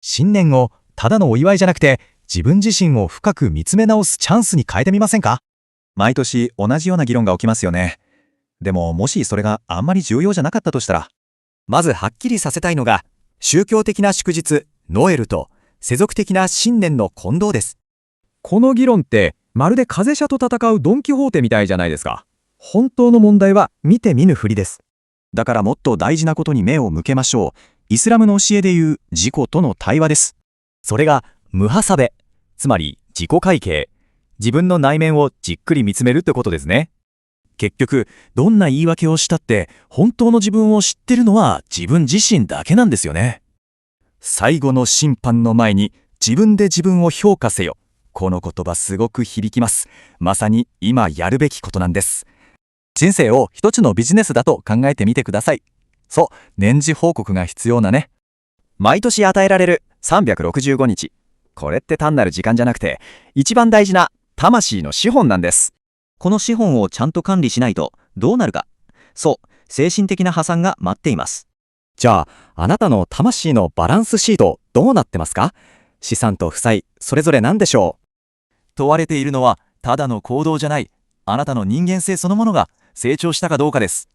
新年をただのお祝いじゃなくて、自分自身を深く見つめ直すチャンスに変えてみませんか？毎年同じような議論が起きますよね。でももしそれがあんまり重要じゃなかったとしたら。まずはっきりさせたいのが、宗教的な祝日、ノエルと世俗的な新年の混同です。この議論ってまるで風車と戦うドン・キホーテみたいじゃないですか。本当の問題は見て見ぬふりです。だからもっと大事なことに目を向けましょう。イスラムの教えでいう自己との対話です。それがムハサベ、つまり自己会計、自分の内面をじっくり見つめるってことですね。結局、どんな言い訳をしたって、本当の自分を知ってるのは自分自身だけなんですよね。最後の審判の前に自分で自分を評価せよ。この言葉すごく響きます。まさに今やるべきことなんです。人生を一つのビジネスだと考えてみてください。そう、年次報告が必要なね。毎年与えられる365日。これって単なる時間じゃなくて、一番大事な魂の資本なんです。この資本をちゃんと管理しないとどうなるか。そう、精神的な破産が待っています。じゃあ、あなたの魂のバランスシートどうなってますか？資産と負債、それぞれ何でしょう？問われているのは、ただの行動じゃない、あなたの人間性そのものが成長したかどうかです。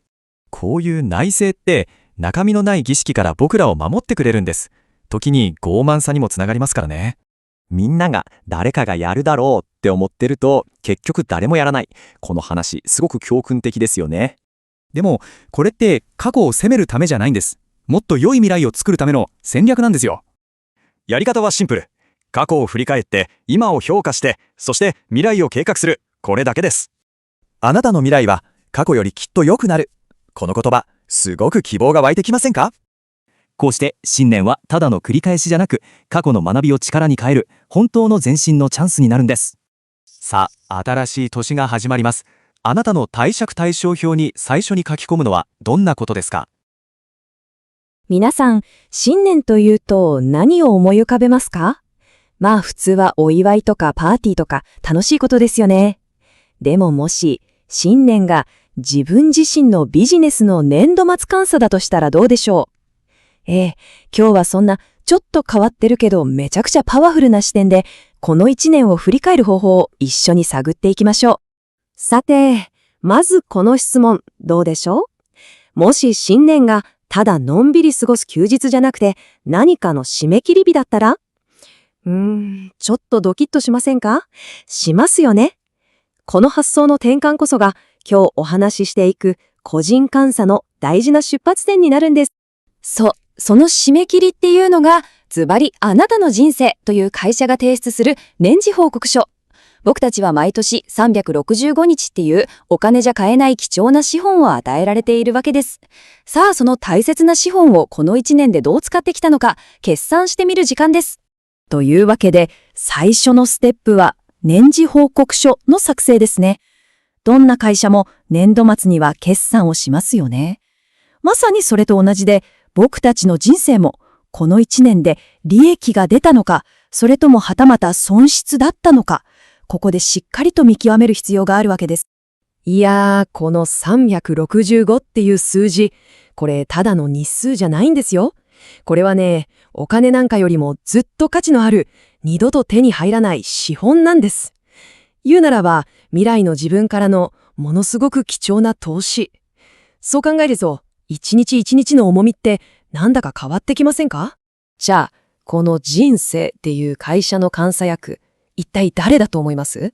こういう内政って中身のない儀式から僕らを守ってくれるんです。時に傲慢さにもつながりますからね。みんなが誰かがやるだろうって思ってると結局誰もやらない。この話すごく教訓的ですよね。でもこれって過去を責めるためじゃないんです。もっと良い未来を作るための戦略なんですよ。やり方はシンプル。過去を振り返って今を評価して、そして未来を計画する。これだけです。あなたの未来は過去よりきっと良くなる。この言葉、すごく希望が湧いてきませんか？こうして新年はただの繰り返しじゃなく、過去の学びを力に変える本当の前進のチャンスになるんです。さあ、新しい年が始まります。あなたの貸借対照表に最初に書き込むのはどんなことですか？皆さん、新年というと何を思い浮かべますか？まあ普通はお祝いとかパーティーとか楽しいことですよね。でももし新年が自分自身のビジネスの年度末監査だとしたらどうでしょう？今日はそんなちょっと変わってるけどめちゃくちゃパワフルな視点でこの一年を振り返る方法を一緒に探っていきましょう。さて、まずこの質問どうでしょう？もし新年がただのんびり過ごす休日じゃなくて何かの締め切り日だったら？ちょっとドキッとしませんか？しますよね。この発想の転換こそが今日お話ししていく個人監査の大事な出発点になるんです。その締め切りっていうのがズバリあなたの人生という会社が提出する年次報告書。僕たちは毎年365日っていうお金じゃ買えない貴重な資本を与えられているわけです。さあその大切な資本をこの1年でどう使ってきたのか決算してみる時間です。というわけで最初のステップは年次報告書の作成ですね。どんな会社も年度末には決算をしますよね。まさにそれと同じで僕たちの人生もこの1年で利益が出たのか、それともはたまた損失だったのか、ここでしっかりと見極める必要があるわけです。いやー、この365っていう数字、これただの日数じゃないんですよ。これはね、お金なんかよりもずっと価値のある、二度と手に入らない資本なんです。言うならば、未来の自分からのものすごく貴重な投資。そう考えると、一日一日の重みってなんだか変わってきませんか？じゃあ、この人生っていう会社の監査役、一体誰だと思います？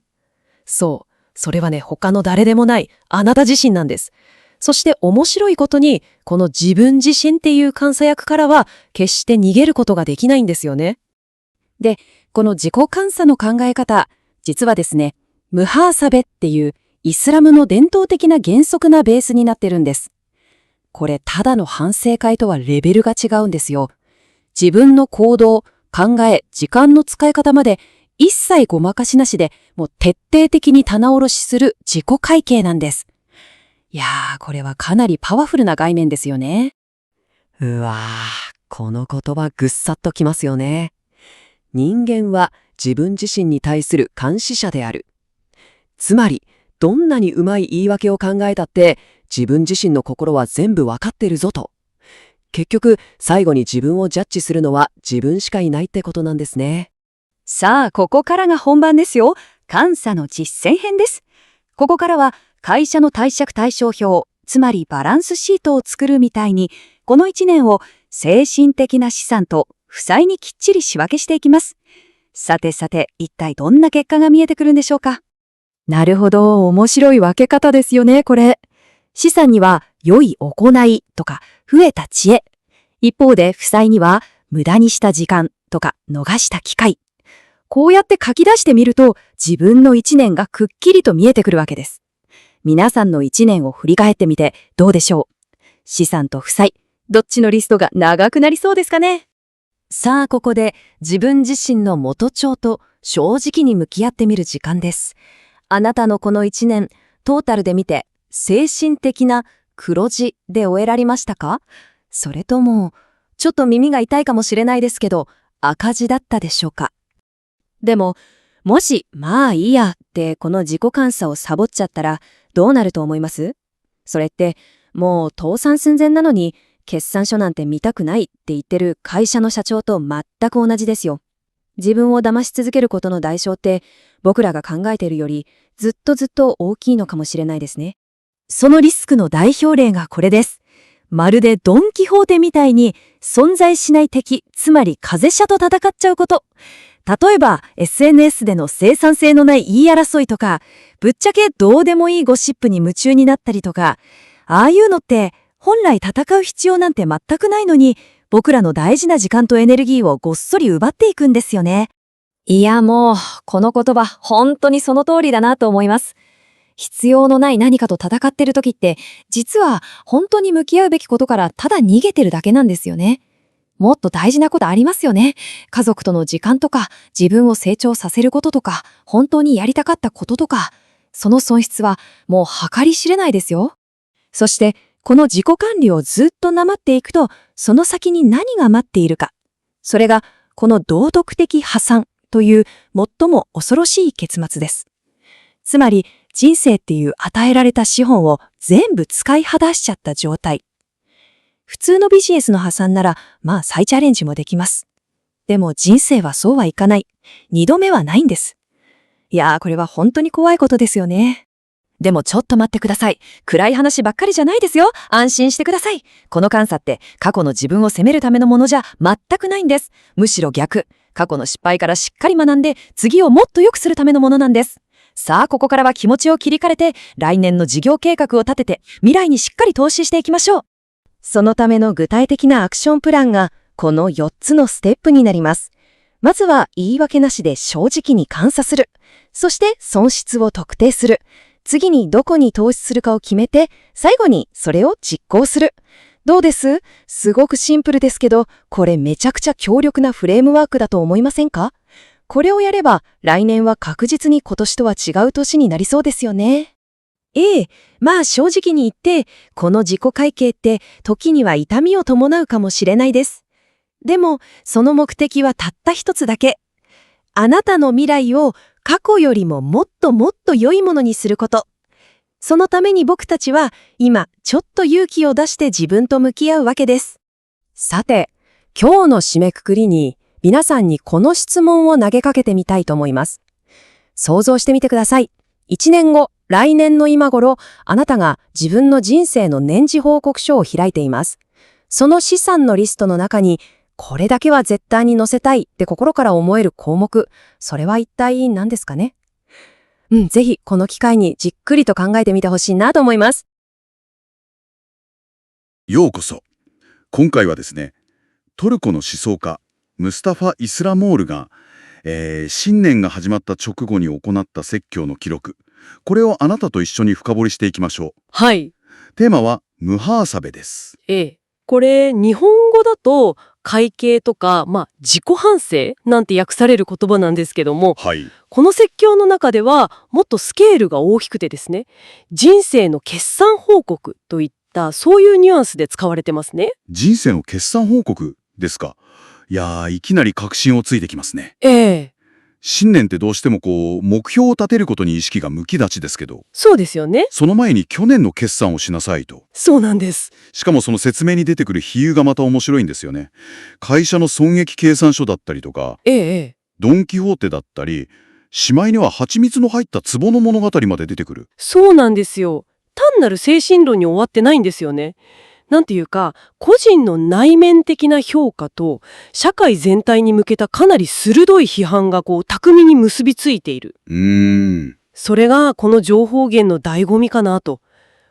そう、それはね、他の誰でもないあなた自身なんです。そして面白いことに、この自分自身っていう監査役からは決して逃げることができないんですよね。で、この自己監査の考え方、実はですね、ムハーサベっていうイスラムの伝統的な原則なベースになってるんです。これただの反省会とはレベルが違うんですよ。自分の行動、考え、時間の使い方まで一切ごまかしなしでもう徹底的に棚卸しする自己会計なんです。いやー、これはかなりパワフルな概念ですよね。うわー、この言葉ぐっさっときますよね。人間は自分自身に対する監視者である。つまり、どんなにうまい言い訳を考えたって、自分自身の心は全部わかってるぞと。結局、最後に自分をジャッジするのは自分しかいないってことなんですね。さあ、ここからが本番ですよ。監査の実践編です。ここからは会社の貸借対照表、つまりバランスシートを作るみたいに、この1年を精神的な資産と負債にきっちり仕分けしていきます。さてさて、一体どんな結果が見えてくるんでしょうか。なるほど、面白い分け方ですよね、これ。資産には良い行いとか増えた知恵。一方で負債には無駄にした時間とか逃した機会。こうやって書き出してみると自分の一年がくっきりと見えてくるわけです。皆さんの一年を振り返ってみてどうでしょう。資産と負債、どっちのリストが長くなりそうですかね。さあ、ここで自分自身の元帳と正直に向き合ってみる時間です。あなたのこの一年、トータルで見て精神的な黒字で終えられましたか？それとも、ちょっと耳が痛いかもしれないですけど、赤字だったでしょうか？でも、もし、まあいいやってこの自己監査をサボっちゃったらどうなると思います？それって、もう倒産寸前なのに、決算書なんて見たくないって言ってる会社の社長と全く同じですよ。自分を騙し続けることの代償って、僕らが考えているよりずっと大きいのかもしれないですね。そのリスクの代表例がこれです。まるでドン・キホーテみたいに存在しない敵、つまり風車と戦っちゃうこと。例えば SNS での生産性のない言い争いとか、ぶっちゃけどうでもいいゴシップに夢中になったりとか、ああいうのって本来戦う必要なんて全くないのに、僕らの大事な時間とエネルギーをごっそり奪っていくんですよね。いやもう、この言葉本当にその通りだなと思います。必要のない何かと戦ってる時って、実は本当に向き合うべきことからただ逃げてるだけなんですよね。もっと大事なことありますよね。家族との時間とか、自分を成長させることとか、本当にやりたかったこととか、その損失はもう計り知れないですよ。そして、この自己管理をずっとなまっていくと、その先に何が待っているか。それが、この道徳的破産という最も恐ろしい結末です。つまり、人生っていう与えられた資本を全部使い果たしちゃった状態。普通のビジネスの破産なら、まあ再チャレンジもできます。でも人生はそうはいかない。二度目はないんです。いやー、これは本当に怖いことですよね。でもちょっと待ってください。暗い話ばっかりじゃないですよ。安心してください。この監査って過去の自分を責めるためのものじゃ全くないんです。むしろ逆。過去の失敗からしっかり学んで、次をもっと良くするためのものなんです。さあ、ここからは気持ちを切り替えて、来年の事業計画を立てて、未来にしっかり投資していきましょう。そのための具体的なアクションプランが、この4つのステップになります。まずは、言い訳なしで正直に監査する。そして、損失を特定する。次にどこに投資するかを決めて、最後にそれを実行する。どうです？すごくシンプルですけど、これめちゃくちゃ強力なフレームワークだと思いませんか？これをやれば、来年は確実に今年とは違う年になりそうですよね。まあ正直に言って、この自己会計って時には痛みを伴うかもしれないです。でも、その目的はたった一つだけ。あなたの未来を過去よりももっともっと良いものにすること。そのために僕たちは今ちょっと勇気を出して自分と向き合うわけです。さて、今日の締めくくりに皆さんにこの質問を投げかけてみたいと思います。想像してみてください。1年後、来年の今頃、あなたが自分の人生の年次報告書を開いています。その資産のリストの中に、これだけは絶対に載せたいって心から思える項目、それは一体何ですかね？ぜひこの機会にじっくりと考えてみてほしいなと思います。ようこそ。今回はですね、トルコの思想家、ムスタファ・イスラモールが、新年が始まった直後に行った説教の記録。これをあなたと一緒に深掘りしていきましょう。はい。テーマは、ムハーサベです。これ、日本語だと、会計とか、自己反省なんて訳される言葉なんですけども、はい。この説教の中では、もっとスケールが大きくてですね、人生の決算報告といった、そういうニュアンスで使われてますね。人生の決算報告ですか。いやー、いきなり確信をついてきますね。新年ってどうしても目標を立てることに意識が向きがちですけど、そうですよね。その前に去年の決算をしなさいと。そうなんです。しかもその説明に出てくる比喩がまた面白いんですよね。会社の損益計算書だったりとか、ええ。ドン・キホーテだったり、しまいには蜂蜜の入った壺の物語まで出てくる。そうなんですよ。単なる精神論に終わってないんですよね。なんていうか、個人の内面的な評価と社会全体に向けたかなり鋭い批判が巧みに結びついている。それがこの情報源の醍醐味かなと。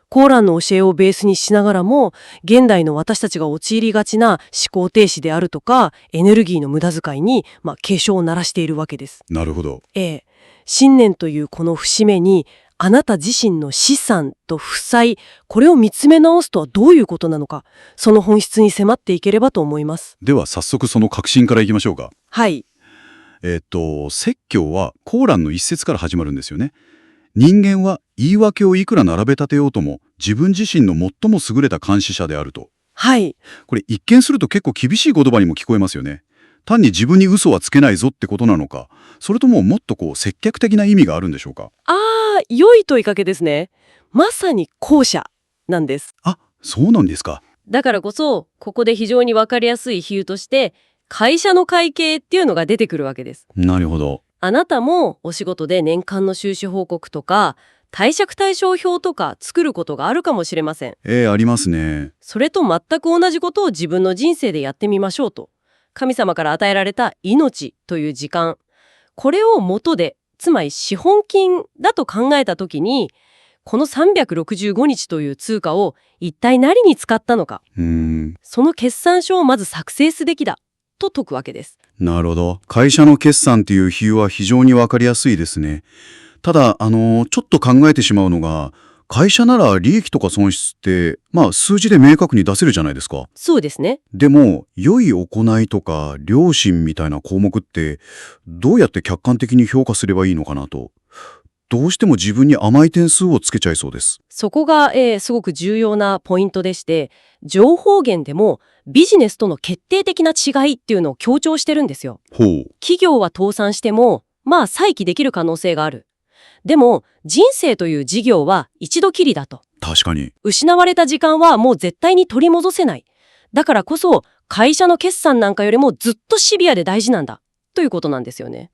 コーランの教えをベースにしながらも、現代の私たちが陥りがちな思考停止であるとか、エネルギーの無駄遣いに、警鐘を鳴らしているわけです。なるほど。新年というこの節目に、あなた自身の資産と負債、これを見つめ直すとはどういうことなのか、その本質に迫っていければと思います。では早速その核心からいきましょうか。はい。説教はコーランの一節から始まるんですよね。人間は言い訳をいくら並べ立てようとも自分自身の最も優れた監視者であると。はい。これ一見すると結構厳しい言葉にも聞こえますよね。単に自分に嘘はつけないぞってことなのか、それとももっと積極的な意味があるんでしょうか。良い問いかけですね。まさに後者なんです。あ、そうなんですか。だからこそ、ここで非常にわかりやすい比喩として、会社の会計っていうのが出てくるわけです。なるほど。あなたもお仕事で年間の収支報告とか、貸借対照表とか作ることがあるかもしれません。ありますね。それと全く同じことを自分の人生でやってみましょうと。神様から与えられた命という時間。これを元で、つまり資本金だと考えたときに、この365日という通貨を一体何に使ったのか。その決算書をまず作成すべきだと説くわけです。なるほど。会社の決算という比喩は非常にわかりやすいですね。ただ、ちょっと考えてしまうのが、会社なら利益とか損失って、数字で明確に出せるじゃないですか。そうですね。でも、良い行いとか良心みたいな項目って、どうやって客観的に評価すればいいのかなと。どうしても自分に甘い点数をつけちゃいそうです。そこが、すごく重要なポイントでして、情報源でもビジネスとの決定的な違いっていうのを強調してるんですよ。ほう。企業は倒産しても、再起できる可能性がある。でも、人生という事業は一度きりだと。確かに。失われた時間はもう絶対に取り戻せない。だからこそ、会社の決算なんかよりもずっとシビアで大事なんだ。ということなんですよね。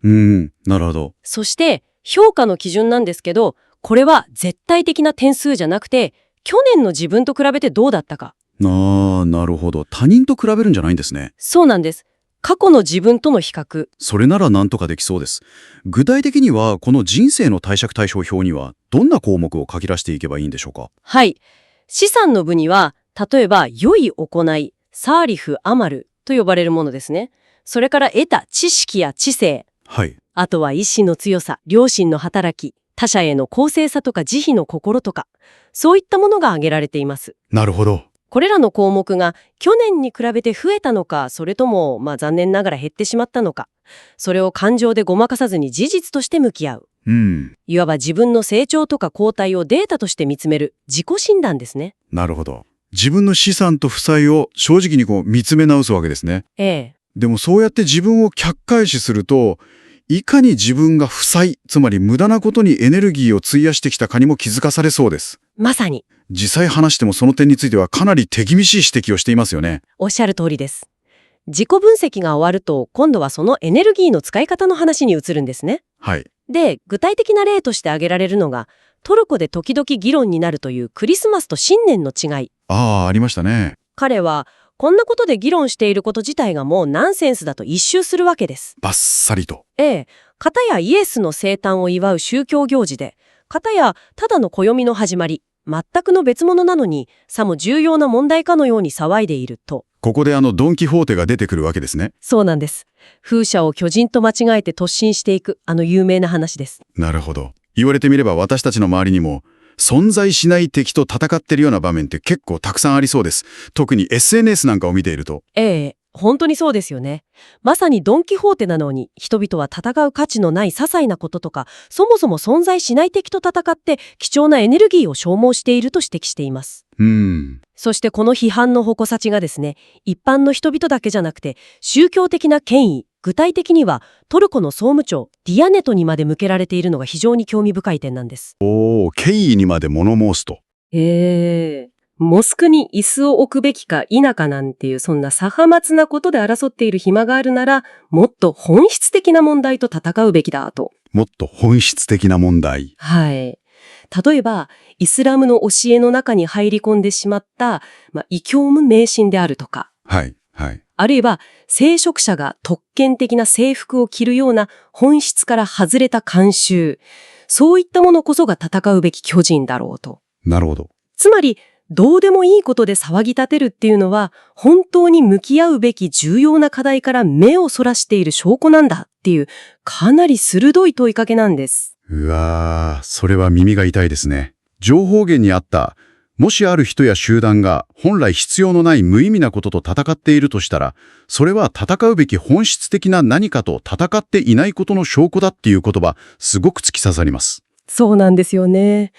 なるほど。そして、評価の基準なんですけど、これは絶対的な点数じゃなくて、去年の自分と比べてどうだったか。なるほど。他人と比べるんじゃないんですね。そうなんです。過去の自分との比較。それなら何とかできそうです。具体的には、この人生の貸借対照表には、どんな項目を書き出していけばいいんでしょうか。はい。資産の部には、例えば、良い行い、サーリフ・アマルと呼ばれるものですね。それから得た知識や知性。はい。あとは意志の強さ、良心の働き、他者への公正さとか慈悲の心とか、そういったものが挙げられています。なるほど。これらの項目が去年に比べて増えたのか、それとも残念ながら減ってしまったのか、それを感情でごまかさずに事実として向き合う。いわば自分の成長とか後退をデータとして見つめる自己診断ですね。なるほど。自分の資産と負債を正直に見つめ直すわけですね。でもそうやって自分を客観視すると、いかに自分が負債、つまり無駄なことにエネルギーを費やしてきたかにも気づかされそうです。まさに。実際話してもその点についてはかなり手厳しい指摘をしていますよね。おっしゃる通りです。自己分析が終わると、今度はそのエネルギーの使い方の話に移るんですね。はい。で、具体的な例として挙げられるのが、トルコで時々議論になるというクリスマスと新年の違い。ありましたね。彼は、こんなことで議論していること自体がもうナンセンスだと一蹴するわけです。バッサリと。片やイエスの生誕を祝う宗教行事で、片やただの暦の始まり、全くの別物なのに、さも重要な問題かのように騒いでいると。ここでドン・キホーテが出てくるわけですね。そうなんです。風車を巨人と間違えて突進していく、有名な話です。なるほど。言われてみれば私たちの周りにも、存在しない敵と戦ってるような場面って結構たくさんありそうです。特に SNS なんかを見ていると。本当にそうですよね。まさにドン・キホーテなのに、人々は戦う価値のない些細なこととか、そもそも存在しない敵と戦って貴重なエネルギーを消耗していると指摘しています。そしてこの批判の矛先がですね、一般の人々だけじゃなくて、宗教的な権威、具体的にはトルコの総務庁ディアネトにまで向けられているのが非常に興味深い点なんです。おお、権威にまで物申すと。モスクに椅子を置くべきか否かなんていうそんなさはまつなことで争っている暇があるなら、もっと本質的な問題と戦うべきだと。もっと本質的な問題。はい。例えば、イスラムの教えの中に入り込んでしまった、異教無迷信であるとか、はいはい。あるいは聖職者が特権的な制服を着るような本質から外れた慣習、そういったものこそが戦うべき巨人だろうと。なるほど。つまり、どうでもいいことで騒ぎ立てるっていうのは、本当に向き合うべき重要な課題から目をそらしている証拠なんだっていう、かなり鋭い問いかけなんです。うわー、それは耳が痛いですね。情報源にあった、もしある人や集団が本来必要のない無意味なことと戦っているとしたら、それは戦うべき本質的な何かと戦っていないことの証拠だっていう言葉、すごく突き刺さります。そうなんですよね。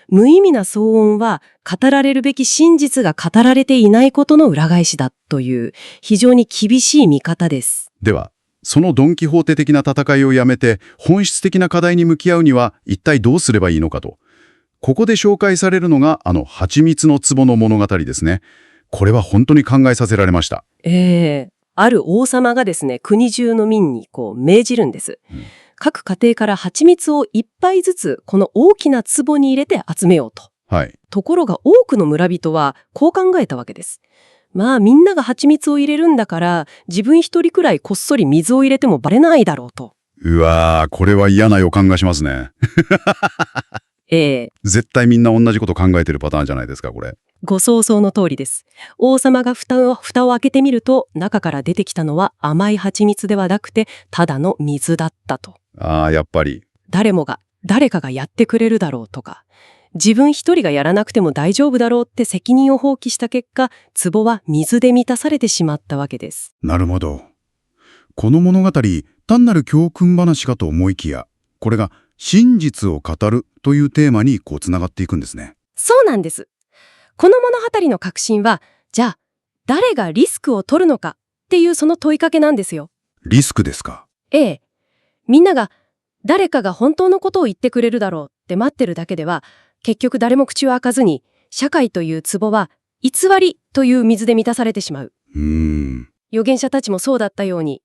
無意味な騒音は語られるべき真実が語られていないことの裏返しだという非常に厳しい見方です。では、そのドンキホーテ的な戦いをやめて本質的な課題に向き合うには一体どうすればいいのかと。ここで紹介されるのが蜂蜜の壺の物語ですね。これは本当に考えさせられました。ある王様がですね、国中の民に命じるんです。各家庭から蜂蜜を一杯ずつこの大きな壺に入れて集めようと。はい。ところが多くの村人はこう考えたわけです。みんなが蜂蜜を入れるんだから自分一人くらいこっそり水を入れてもバレないだろうと。うわー、これは嫌な予感がしますね。絶対みんな同じこと考えてるパターンじゃないですか、これ。ご想像の通りです。王様が蓋を開けてみると中から出てきたのは甘い蜂蜜ではなくてただの水だったと。やっぱり。誰かがやってくれるだろうとか、自分一人がやらなくても大丈夫だろうって責任を放棄した結果、壺は水で満たされてしまったわけです。なるほど。この物語、単なる教訓話かと思いきや、これが真実を語るというテーマにつながっていくんですね。そうなんです。この物語の核心は、じゃあ、誰がリスクを取るのかっていうその問いかけなんですよ。リスクですか。みんなが誰かが本当のことを言ってくれるだろうって待ってるだけでは、結局誰も口を開かずに、社会という壺は偽りという水で満たされてしまう。預言者たちもそうだったように、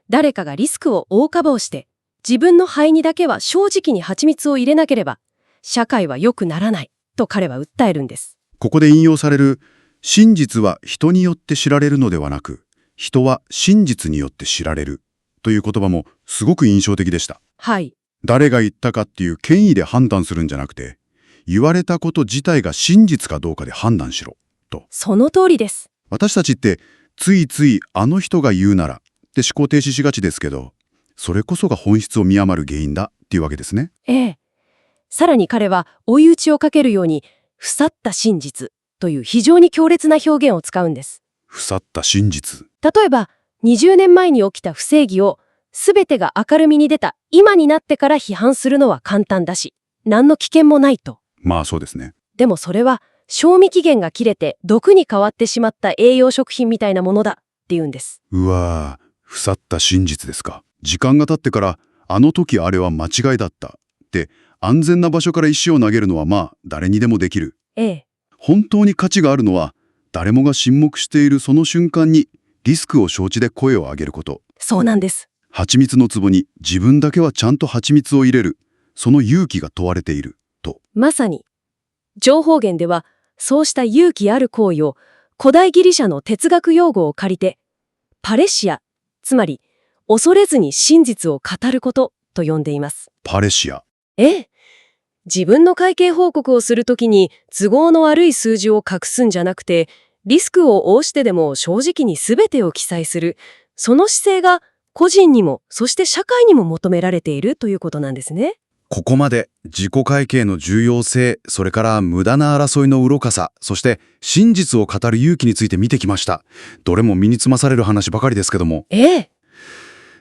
誰かがリスクを大カバーして、自分の肺にだけは正直に蜂蜜を入れなければ、社会は良くならないと彼は訴えるんです。ここで引用される、真実は人によって知られるのではなく、人は真実によって知られるという言葉もすごく印象的でした。はい。誰が言ったかっていう権威で判断するんじゃなくて、言われたこと自体が真実かどうかで判断しろと。その通りです。私たちってついついあの人が言うならって思考停止しがちですけど、それこそが本質を見余る原因だっていうわけですね。さらに彼は追い打ちをかけるように、腐った真実という非常に強烈な表現を使うんです。腐った真実。例えば、20年前に起きた不正義を全てが明るみに出た今になってから批判するのは簡単だし、何の危険もないと。そうですね。でもそれは、賞味期限が切れて毒に変わってしまった栄養食品みたいなものだって言うんです。うわー、腐った真実ですか。時間が経ってから、あの時あれは間違いだったって安全な場所から石を投げるのは誰にでもできる。本当に価値があるのは、誰もが沈黙しているその瞬間にリスクを承知で声を上げること。そうなんです。蜂蜜の壺に自分だけはちゃんと蜂蜜を入れる。その勇気が問われていると。まさに、情報源ではそうした勇気ある行為を古代ギリシャの哲学用語を借りて、パレシア、つまり恐れずに真実を語ることと呼んでいます。パレシア。自分の会計報告をするときに都合の悪い数字を隠すんじゃなくて、リスクを冒してでも正直に全てを記載する。その姿勢が個人にも、そして社会にも求められているということなんですね。ここまで自己会計の重要性、それから無駄な争いの愚かさ、そして真実を語る勇気について見てきました。どれも身につまされる話ばかりですけども。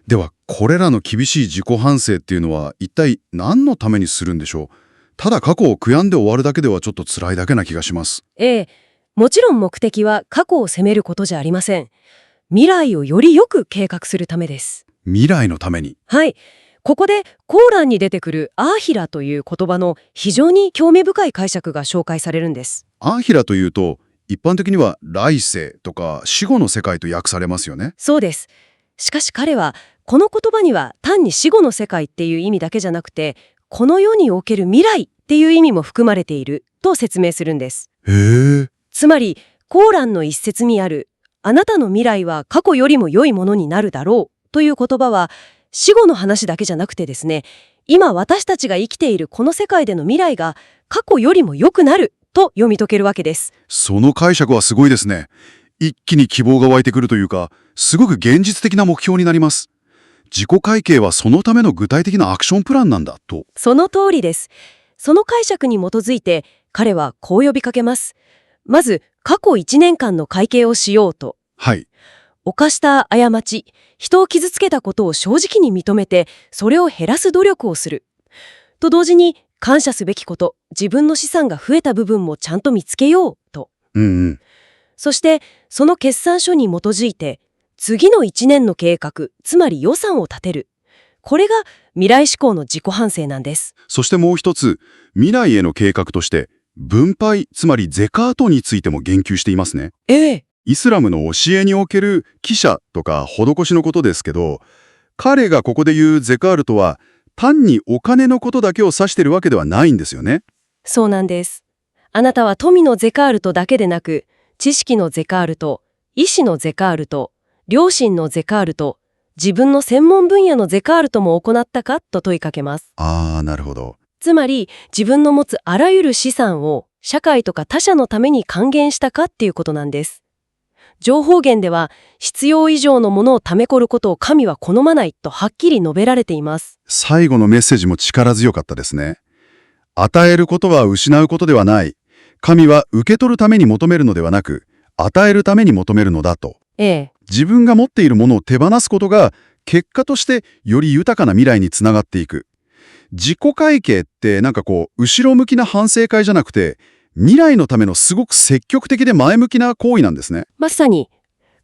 では、これらの厳しい自己反省っていうのは一体何のためにするんでしょう。ただ過去を悔やんで終わるだけではちょっと辛いだけな気がします。もちろん目的は過去を責めることじゃありません。未来をよりよく計画するためです。未来のために。はい。ここでコーランに出てくるアーヒラという言葉の非常に興味深い解釈が紹介されるんです。アーヒラというと、一般的には来世とか死後の世界と訳されますよね。そうです。しかし彼は、この言葉には単に死後の世界っていう意味だけじゃなくて、この世における未来っていう意味も含まれていると説明するんです。へえ。つまり、コーランの一節にある、あなたの未来は過去よりも良いものになるだろうという言葉は、死後の話だけじゃなくてですね、今私たちが生きているこの世界での未来が過去よりも良くなると読み解けるわけです。その解釈はすごいですね。一気に希望が湧いてくるというか、すごく現実的な目標になります。自己会計はそのための具体的なアクションプランなんだと。その通りです。その解釈に基づいて彼はこう呼びかけます。まず、過去1年間の会計をしようと。はい。犯した過ち、人を傷つけたことを正直に認めて、それを減らす努力をする。と同時に、感謝すべきこと、自分の資産が増えた部分もちゃんと見つけようと。うんうん。そして、その決算書に基づいて、次の1年の計画、つまり予算を立てる。これが未来志向の自己反省なんです。そしてもう一つ、未来への計画として、分配、つまりゼカートについても言及していますね。ええ。イスラムの教えにおける記者とか施しのことですけど、彼がここで言うゼカールとは、単にお金のことだけを指しているわけではないんですよね。そうなんです。あなたは富のゼカールとだけでなく、知識のゼカールと、意志のゼカールと、良心のゼカールと、自分の専門分野のゼカールとも行ったかと問いかけます。ああ、なるほど。つまり、自分の持つあらゆる資産を社会とか他者のために還元したかっていうことなんです。情報源では、必要以上のものを貯め込ることを神は好まないとはっきり述べられています。最後のメッセージも力強かったですね。与えることは失うことではない。神は受け取るために求めるのではなく、与えるために求めるのだと。ええ。自分が持っているものを手放すことが、結果としてより豊かな未来につながっていく。自己会計ってなんかこう、後ろ向きな反省会じゃなくて、未来のためのすごく積極的で前向きな行為なんですね。まさに、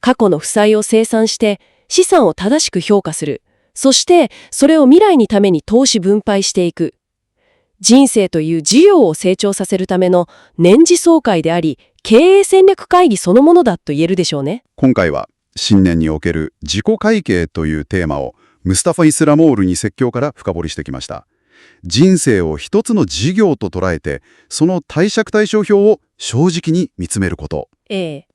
過去の負債を清算して、資産を正しく評価する。そして、それを未来にために投資分配していく。人生という事業を成長させるための年次総会であり、経営戦略会議そのものだと言えるでしょうね。今回は、新年における自己会計というテーマを、ムスタファ・イスラモールに説教から深掘りしてきました。人生を一つの事業と捉えて、その貸借対照表を正直に見つめること。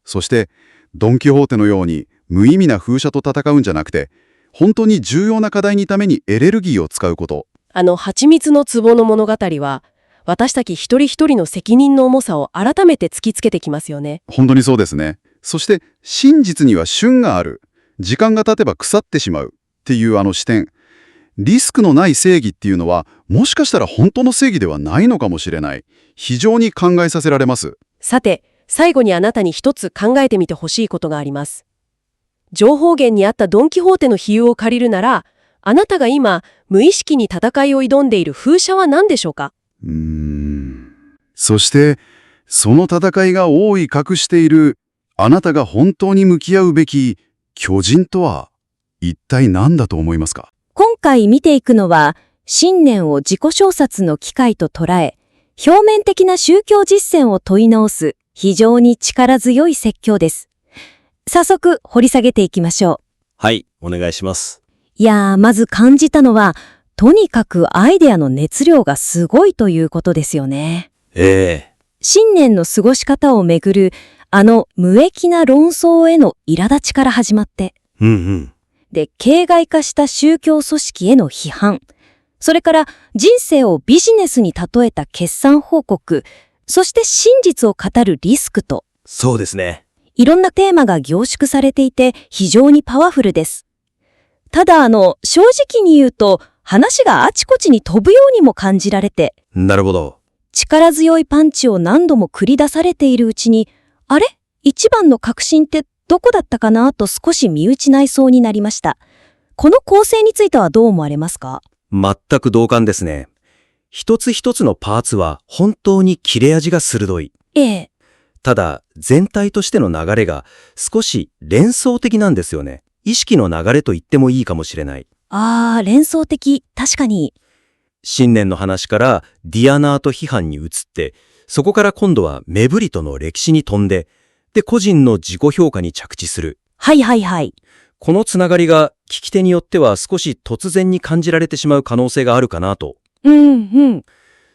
そして、ドン・キホーテのように無意味な風車と戦うんじゃなくて、本当に重要な課題にためにエネルギーを使うこと。蜂蜜の壺の物語は、私たち一人一人の責任の重さを改めて突きつけてきますよね。本当にそうですね。そして、真実には旬がある。時間が経てば腐ってしまう。っていう視点。リスクのない正義っていうのは、もしかしたら本当の正義ではないのかもしれない。非常に考えさせられます。さて、最後にあなたに一つ考えてみてほしいことがあります。情報源にあったドン・キホーテの比喩を借りるなら、あなたが今、無意識に戦いを挑んでいる風車は何でしょうか？そして、その戦いが覆い隠している、あなたが本当に向き合うべき巨人とは、一体何だと思いますか？今回見ていくのは、信念を自己証察の機会と捉え、表面的な宗教実践を問い直す、非常に力強い説教です。早速、掘り下げていきましょう。はい、お願いします。いやー、まず感じたのは、とにかくアイデアの熱量がすごいということですよね。新年の過ごし方をめぐる、無益な論争への苛立ちから始まって、で、形骸化した宗教組織への批判、それから人生をビジネスに例えた決算報告、そして真実を語るリスクと、そうですね。いろんなテーマが凝縮されていて非常にパワフルです。ただ正直に言うと話があちこちに飛ぶようにも感じられて、なるほど。力強いパンチを何度も繰り出されているうちに、あれ？一番の確信ってどこだったかなと少し身内内そうになりました。この構成についてはどう思われますか？全く同感ですね。一つ一つのパーツは本当に切れ味が鋭い。ただ、全体としての流れが少し連想的なんですよね。意識の流れと言ってもいいかもしれない。連想的、確かに。信念の話からディアナート批判に移って、そこから今度はメブリトの歴史に飛んで、で、個人の自己評価に着地する。はいはいはい。このつながりが聞き手によっては少し突然に感じられてしまう可能性があるかなと。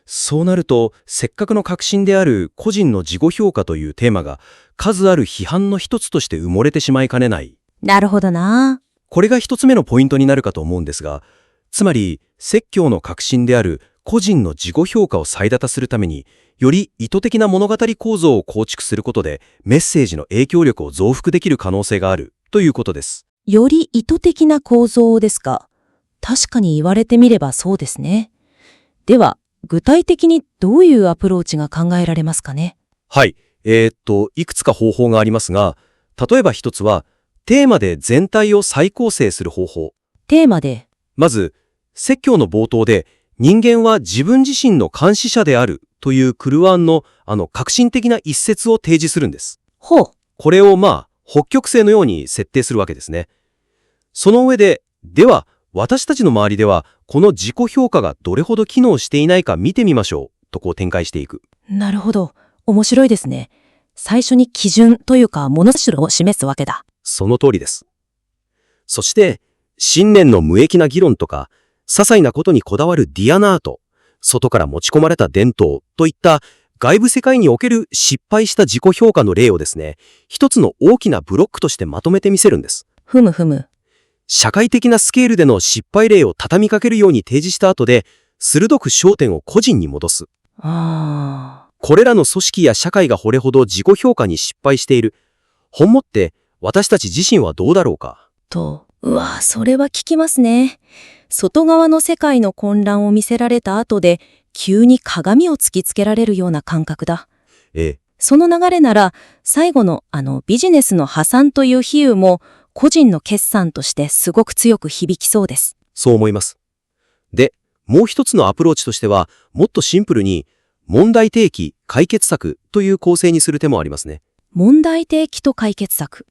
そうなると、せっかくの核心である個人の自己評価というテーマが数ある批判の一つとして埋もれてしまいかねない。なるほどな。これが一つ目のポイントになるかと思うんですが、つまり説教の核心である個人の自己評価を再打破するために、より意図的な物語構造を構築することでメッセージの影響力を増幅できる可能性があるということです。より意図的な構造ですか。確かに言われてみればそうですね。では、具体的にどういうアプローチが考えられますかね。はい。いくつか方法がありますが、例えば一つは、テーマで全体を再構成する方法。テーマで。まず、説教の冒頭で、人間は自分自身の監視者であるというクルアンの革新的な一節を提示するんです。ほう。これを北極星のように設定するわけですね。その上で、では、私たちの周りでは、この自己評価がどれほど機能していないか見てみましょう、と展開していく。なるほど。面白いですね。最初に基準というか物差しを示すわけだ。その通りです。そして、信念の無益な議論とか、些細なことにこだわるディアナート、外から持ち込まれた伝統といった外部世界における失敗した自己評価の例をですね、一つの大きなブロックとしてまとめてみせるんです。ふむふむ。社会的なスケールでの失敗例を畳みかけるように提示した後で、鋭く焦点を個人に戻す。これらの組織や社会がこれほど自己評価に失敗している。本もって私たち自身はどうだろうか。それは聞きますね。外側の世界の混乱を見せられた後で、急に鏡を突きつけられるような感覚だ。その流れなら、最後のビジネスの破産という比喩も、個人の決算としてすごく強く響きそうです。そう思います。で、もう一つのアプローチとしては、もっとシンプルに、問題提起、解決策という構成にする手もありますね。問題提起と解決策。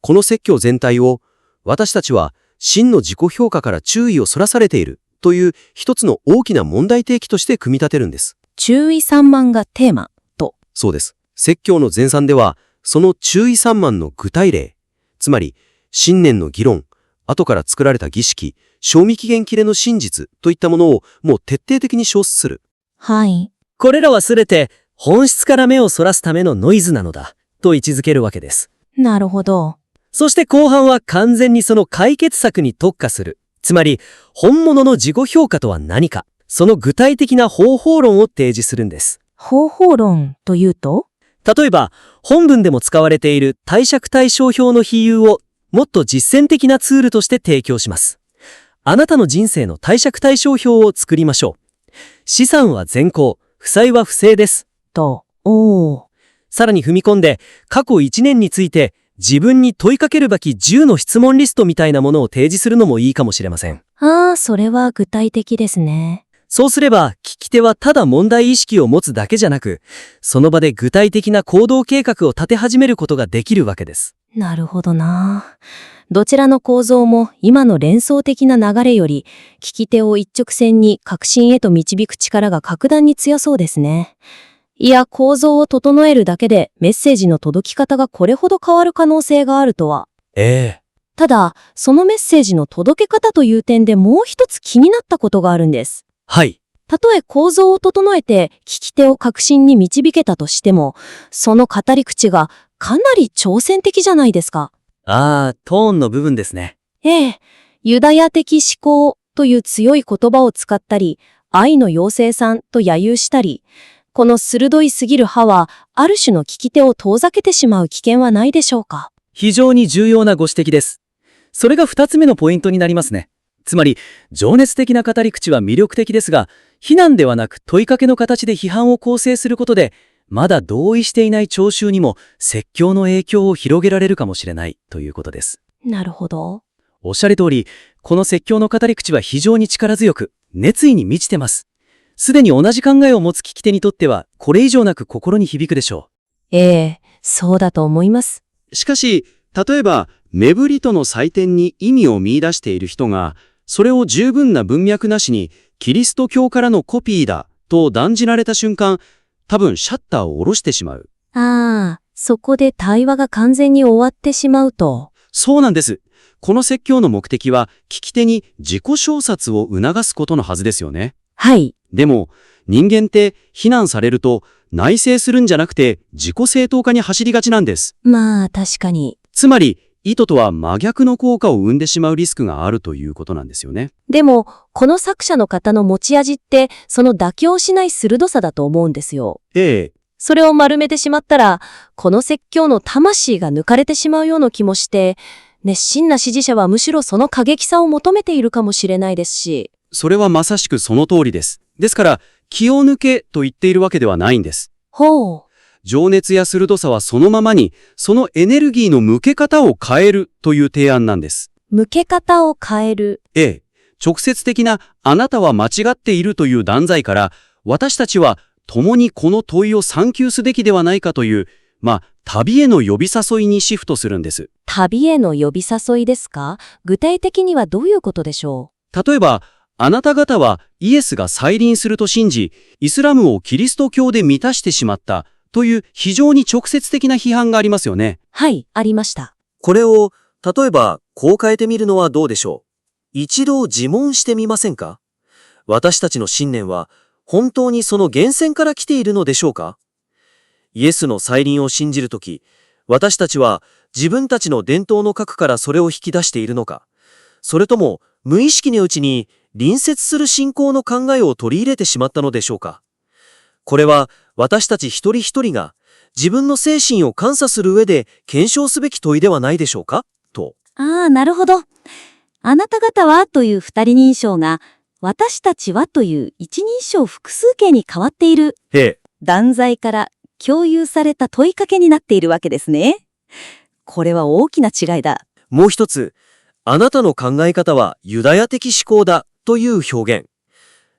この説教全体を、私たちは真の自己評価から注意をそらされているという一つの大きな問題提起として組み立てるんです。注意散漫がテーマと。そうです。説教の前三では、その注意散漫の具体例、つまり、信念の議論、後から作られた儀式、賞味期限切れの真実といったものをもう徹底的に消失する。はい。これらはすべて本質から目をそらすためのノイズなのだと位置づけるわけです。なるほど。そして後半は完全にその解決策に特化する。つまり、本物の自己評価とは何か、その具体的な方法論を提示するんです。方法論というと？例えば、本文でも使われている貸借対照表の比喩をもっと実践的なツールとして提供します。あなたの人生の貸借対照表を作りましょう。資産は全項、負債は不正です。さらに踏み込んで、過去1年について自分に問いかけるべき10の質問リストみたいなものを提示するのもいいかもしれません。それは具体的ですね。そうすれば、聞き手はただ問題意識を持つだけじゃなく、その場で具体的な行動計画を立て始めることができるわけです。なるほどな。どちらの構造も今の連想的な流れより、聞き手を一直線に革新へと導く力が格段に強そうですね。いや、構造を整えるだけでメッセージの届き方がこれほど変わる可能性があるとは。ただ、そのメッセージの届け方という点でもう一つ気になったことがあるんです。はい。たとえ構造を整えて聞き手を確信に導けたとしても、その語り口がかなり挑戦的じゃないですか。トーンの部分ですね。ユダヤ的思考という強い言葉を使ったり、愛の妖精さんと揶揄したり、この鋭いすぎる歯は、ある種の聞き手を遠ざけてしまう危険はないでしょうか。非常に重要なご指摘です。それが2つ目のポイントになりますね。つまり、情熱的な語り口は魅力的ですが、非難ではなく問いかけの形で批判を構成することで、まだ同意していない聴衆にも説教の影響を広げられるかもしれないということです。なるほど。おっしゃる通り、この説教の語り口は非常に力強く、熱意に満ちてます。すでに同じ考えを持つ聞き手にとっては、これ以上なく心に響くでしょう。そうだと思います。しかし、例えば、目振りとの採点に意味を見出している人が、それを十分な文脈なしにキリスト教からのコピーだと断じられた瞬間、多分シャッターを下ろしてしまう。ああ、そこで対話が完全に終わってしまうと。そうなんです。この説教の目的は聞き手に自己省察を促すことのはずですよね。はい。でも人間って非難されると内省するんじゃなくて自己正当化に走りがちなんです。まあ確かに。つまり意図とは真逆の効果を生んでしまうリスクがあるということなんですよね。でも、この作者の方の持ち味って、その妥協しない鋭さだと思うんですよ。ええ。それを丸めてしまったら、この説教の魂が抜かれてしまうような気もして、熱心な支持者はむしろその過激さを求めているかもしれないですし。それはまさしくその通りです。ですから、気を抜けと言っているわけではないんです。ほう。情熱や鋭さはそのままに、そのエネルギーの向け方を変えるという提案なんです。向け方を変える。ええ。直接的なあなたは間違っているという断罪から、私たちは共にこの問いを探求すべきではないかという、旅への呼び誘いにシフトするんです。旅への呼び誘いですか？具体的にはどういうことでしょ例えば、あなた方はイエスが再臨すると信じ、イスラムをキリスト教で満たしてしまったという非常に直接的な批判がありますよね。はい、ありました。これを、例えば、こう変えてみるのはどうでしょう。一度自問してみませんか？私たちの信念は、本当にその源泉から来ているのでしょうか？イエスの再臨を信じるとき、私たちは自分たちの伝統の核からそれを引き出しているのか、それとも無意識のうちに隣接する信仰の考えを取り入れてしまったのでしょうか？これは私たち一人一人が自分の精神を監査する上で検証すべき問いではないでしょうかと。ああ、なるほど。あなた方はという二人認証が、私たちはという一人称複数形に変わっている。断罪から共有された問いかけになっているわけですね。これは大きな違いだ。もう一つ、あなたの考え方はユダヤ的思考だという表現。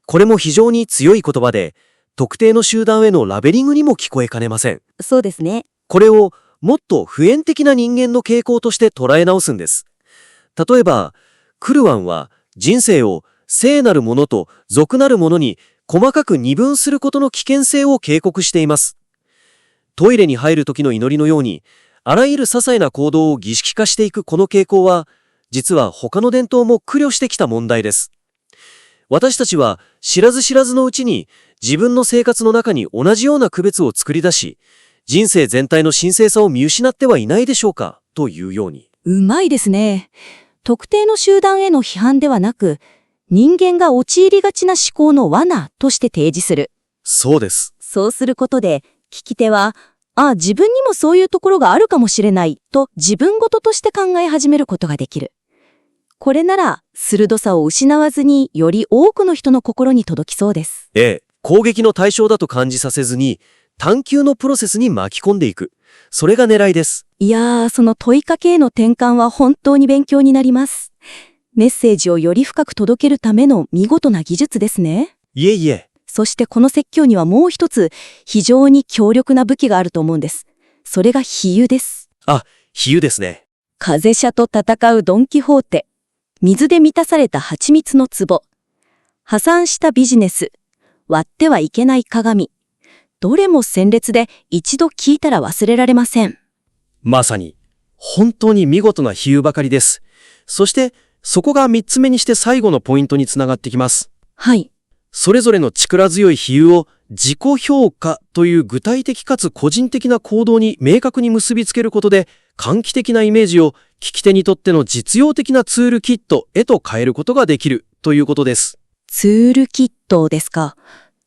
これも非常に強い言葉で、特定の集団へのラベリングにも聞こえかねません。そうですね。これをもっと普遍的な人間の傾向として捉え直すんです。例えば、クルワンは人生を聖なるものと俗なるものに細かく二分することの危険性を警告しています。トイレに入る時の祈りのように、あらゆる些細な行動を儀式化していくこの傾向は、実は他の伝統も苦慮してきた問題です。私たちは知らず知らずのうちに自分の生活の中に同じような区別を作り出し、人生全体の神聖さを見失ってはいないでしょうかというように。うまいですね。特定の集団への批判ではなく、人間が陥りがちな思考の罠として提示する。そうです。そうすることで、聞き手は、自分にもそういうところがあるかもしれないと自分ごととして考え始めることができる。これなら、鋭さを失わずにより多くの人の心に届きそうです。攻撃の対象だと感じさせずに、探求のプロセスに巻き込んでいく。それが狙いです。いやー、その問いかけへの転換は本当に勉強になります。メッセージをより深く届けるための見事な技術ですね。いえいえ。そしてこの説教にはもう一つ非常に強力な武器があると思うんです。それが比喩です。比喩ですね。風車と戦うドンキホーテ。水で満たされた蜂蜜の壺。破産したビジネス。割ってはいけない鏡。どれも鮮烈で一度聞いたら忘れられません。まさに、本当に見事な比喩ばかりです。そして、そこが三つ目にして最後のポイントにつながってきます。はい。それぞれの力強い比喩を自己評価という具体的かつ個人的な行動に明確に結びつけることで、喚起的なイメージを聞き手にとっての実用的なツールキットへと変えることができるということです。ツールキットですか。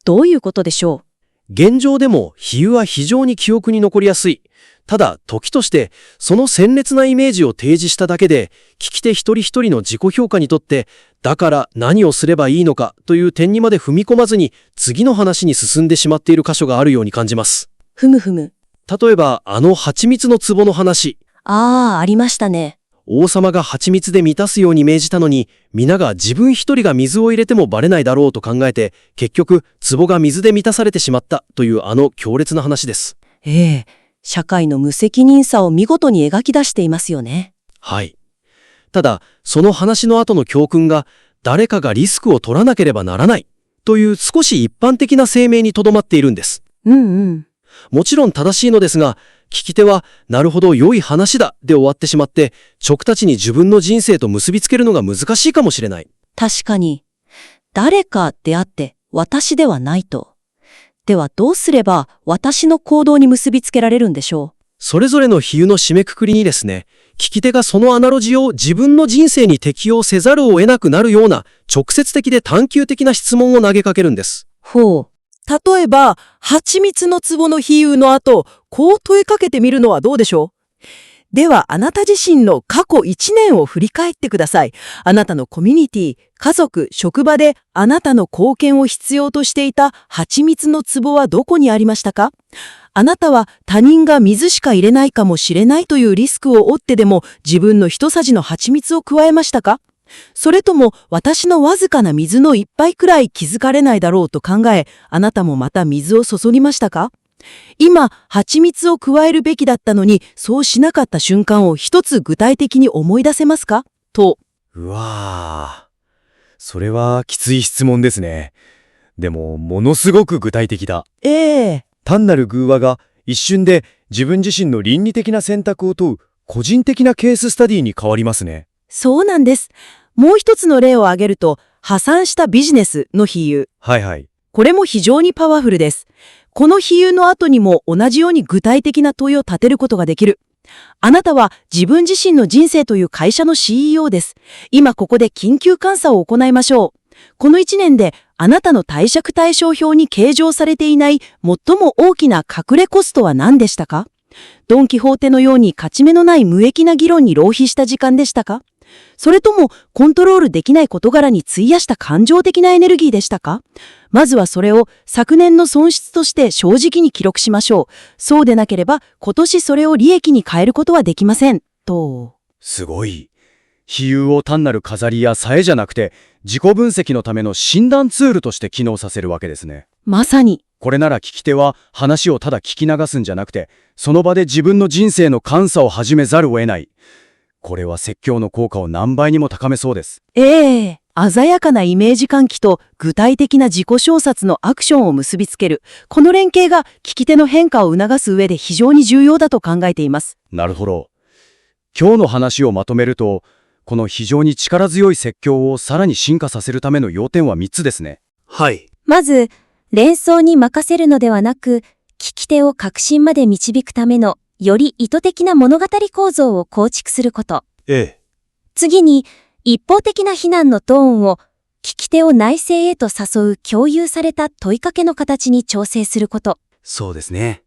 どういうことでしょう？現状でも比喩は非常に記憶に残りやすい。ただ、時として、その鮮烈なイメージを提示しただけで、聞き手一人一人の自己評価にとって、だから何をすればいいのかという点にまで踏み込まずに、次の話に進んでしまっている箇所があるように感じます。ふむふむ。例えば、蜂蜜の壺の話。ありましたね。王様が蜂蜜で満たすように命じたのに、皆が自分一人が水を入れてもバレないだろうと考えて、結局、壺が水で満たされてしまったという強烈な話です。社会の無責任さを見事に描き出していますよね。はい。ただ、その話の後の教訓が、誰かがリスクを取らなければならないという少し一般的な声明にとどまっているんです。もちろん正しいのですが、聞き手は、なるほど良い話だで終わってしまって、直達に自分の人生と結びつけるのが難しいかもしれない。確かに。誰かであって私ではないと。ではどうすれば私の行動に結びつけられるんでしょう？それぞれの比喩の締めくくりにですね、聞き手がそのアナロジーを自分の人生に適用せざるを得なくなるような直接的で探求的な質問を投げかけるんです。ほう。例えば、蜂蜜の壺の比喩の後、こう問いかけてみるのはどうでしょう？では、あなた自身の過去1年を振り返ってください。あなたのコミュニティ、家族、職場であなたの貢献を必要としていた蜂蜜の壺はどこにありましたか？あなたは他人が水しか入れないかもしれないというリスクを負ってでも自分の一さじの蜂蜜を加えましたか？それとも私のわずかな水の一杯くらい気づかれないだろうと考え、あなたもまた水を注ぎましたか？今、蜂蜜を加えるべきだったのに、そうしなかった瞬間を一つ具体的に思い出せますか？と。うわぁ。それはきつい質問ですね。でも、ものすごく具体的だ。単なる偶話が一瞬で自分自身の倫理的な選択を問う個人的なケーススタディに変わりますね。そうなんです。もう一つの例を挙げると、破産したビジネスの比喩。はいはい。これも非常にパワフルです。この比喩の後にも同じように具体的な問いを立てることができる。あなたは自分自身の人生という会社の CEO です。今ここで緊急監査を行いましょう。この1年であなたの貸借対照表に計上されていない最も大きな隠れコストは何でしたか？ドン・キホーテのように勝ち目のない無益な議論に浪費した時間でしたか？それともコントロールできない事柄に費やした感情的なエネルギーでしたか？まずはそれを昨年の損失として正直に記録しましょう。そうでなければ今年それを利益に変えることはできません。と。すごい。比喩を単なる飾りやさえじゃなくて、自己分析のための診断ツールとして機能させるわけですね。まさに。これなら聞き手は話をただ聞き流すんじゃなくて、その場で自分の人生の監査を始めざるを得ない。これは説教の効果を何倍にも高めそうです。鮮やかなイメージ喚起と具体的な自己証察のアクションを結びつける。この連携が聞き手の変化を促す上で非常に重要だと考えています。なるほど。今日の話をまとめると、この非常に力強い説教をさらに進化させるための要点は3つですね。はい。まず、連想に任せるのではなく、聞き手を確信まで導くための、より意図的な物語構造を構築すること。次に、一方的な非難のトーンを、聞き手を内省へと誘う共有された問いかけの形に調整すること。そうですね。